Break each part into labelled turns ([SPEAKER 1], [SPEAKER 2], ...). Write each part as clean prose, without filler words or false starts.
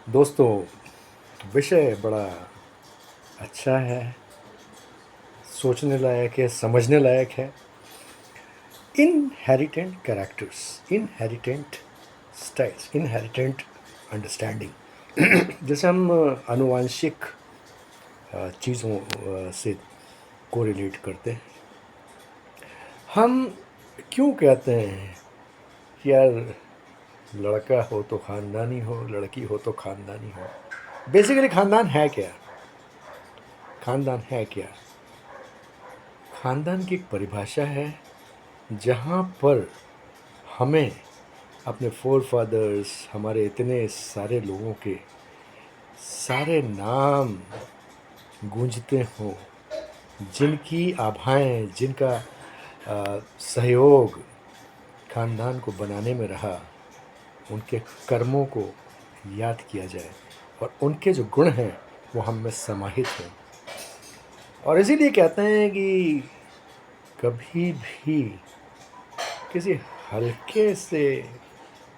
[SPEAKER 1] दोस्तों, विषय बड़ा अच्छा है, सोचने लायक है, समझने लायक है। Inherent characters, inherent styles, inherent understanding. जैसे हम आनुवांशिक चीज़ों से कोरिलेट करते हैं। हम क्यों कहते हैं कि यार लड़का हो तो ख़ानदानी हो, लड़की हो तो ख़ानदानी हो। बेसिकली ख़ानदान है क्या? ख़ानदान है क्या? ख़ानदान की एक परिभाषा है जहाँ पर हमें अपने फोर फादर्स, हमारे इतने सारे लोगों के सारे नाम गूंजते हों, जिनकी आभाएं, जिनका सहयोग ख़ानदान को बनाने में रहा, उनके कर्मों को याद किया जाए और उनके जो गुण हैं वो हम में समाहित हों। और इसीलिए कहते हैं कि कभी भी किसी हल्के से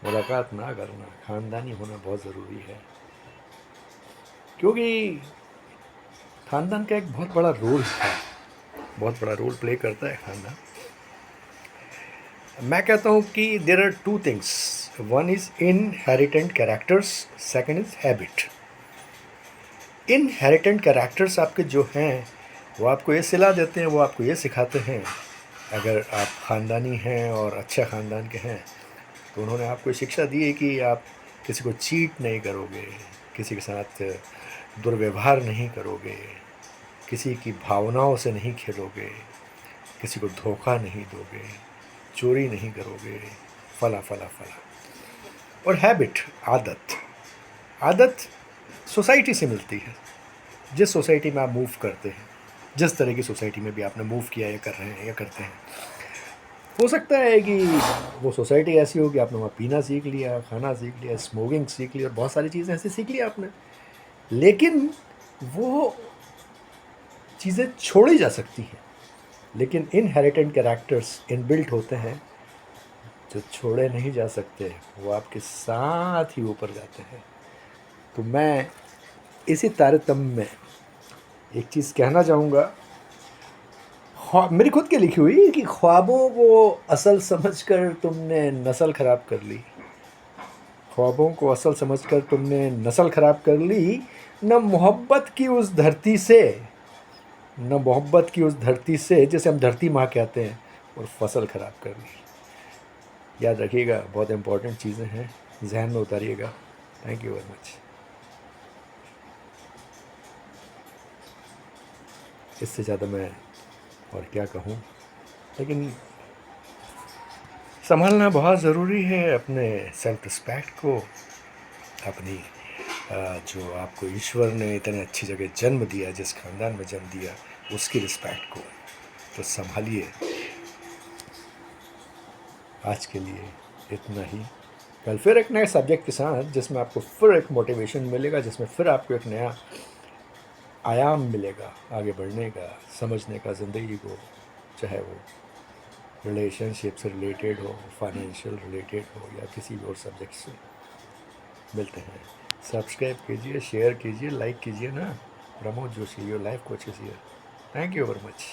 [SPEAKER 1] मुलाकात ना करना, ख़ानदानी होना बहुत ज़रूरी है। क्योंकि ख़ानदान का एक बहुत बड़ा रोल है, बहुत बड़ा रोल प्ले करता है ख़ानदान। मैं कहता हूँ कि there are two things, one is inherent characters, second is habit. Inherent characters आपके जो हैं वो आपको ये सिला देते हैं, वो आपको ये सिखाते हैं। अगर आप ख़ानदानी हैं और अच्छा ख़ानदान के हैं तो उन्होंने आपको शिक्षा दी है कि आप किसी को चीट नहीं करोगे, किसी के साथ दुर्व्यवहार नहीं करोगे, किसी की भावनाओं से नहीं खेलोगे, किसी को धोखा नहीं दोगे, चोरी नहीं करोगे, फला फला फला। और हैबिट, आदत, आदत सोसाइटी से मिलती है। जिस सोसाइटी में आप मूव करते हैं, जिस तरह की सोसाइटी में भी आपने मूव किया या कर रहे हैं या करते हैं, हो सकता है कि वो सोसाइटी ऐसी हो कि आपने वहाँ पीना सीख लिया, खाना सीख लिया, स्मोकिंग सीख ली और बहुत सारी चीज़ें ऐसी सीख ली आपने। लेकिन वो चीज़ें छोड़ी जा सकती हैं। लेकिन इनहेरिटेंट कैरेक्टर्स इनबिल्ट होते हैं जो छोड़े नहीं जा सकते, वो आपके साथ ही ऊपर जाते हैं। तो मैं इसी तारतम्य में एक चीज़ कहना चाहूँगा, मेरी खुद की लिखी हुई, कि ख्वाबों को असल समझकर तुमने नस्ल ख़राब कर ली। ख्वाबों को असल समझकर तुमने नस्ल ख़राब कर ली। न मोहब्बत की उस धरती से, न मोहब्बत की उस धरती से जिसे हम धरती माँ कहते हैं, और फसल ख़राब कर ली। याद रखिएगा, बहुत इंपॉर्टेंट चीज़ें हैं, जहन में उतारिएगा। Thank you very much. इससे ज़्यादा मैं और क्या कहूँ, लेकिन संभालना बहुत ज़रूरी है अपने सेल्फ रिस्पेक्ट को, अपनी जो आपको ईश्वर ने इतने अच्छी जगह जन्म दिया, जिस ख़ानदान में जन्म दिया, उसकी रिस्पेक्ट को तो संभालिए। आज के लिए इतना ही। कल फिर एक नए सब्जेक्ट के साथ, जिसमें आपको फिर एक मोटिवेशन मिलेगा, जिसमें फिर आपको एक नया आयाम मिलेगा आगे बढ़ने का, समझने का ज़िंदगी को, चाहे वो रिलेशनशिप से रिलेटेड हो, फाइनेंशियल रिलेटेड हो, या किसी भी और सब्जेक्ट से। मिलते हैं। सब्सक्राइब कीजिए, शेयर कीजिए, लाइक कीजिए ना। Pramod Joshi, your life coach is here. Thank you very much.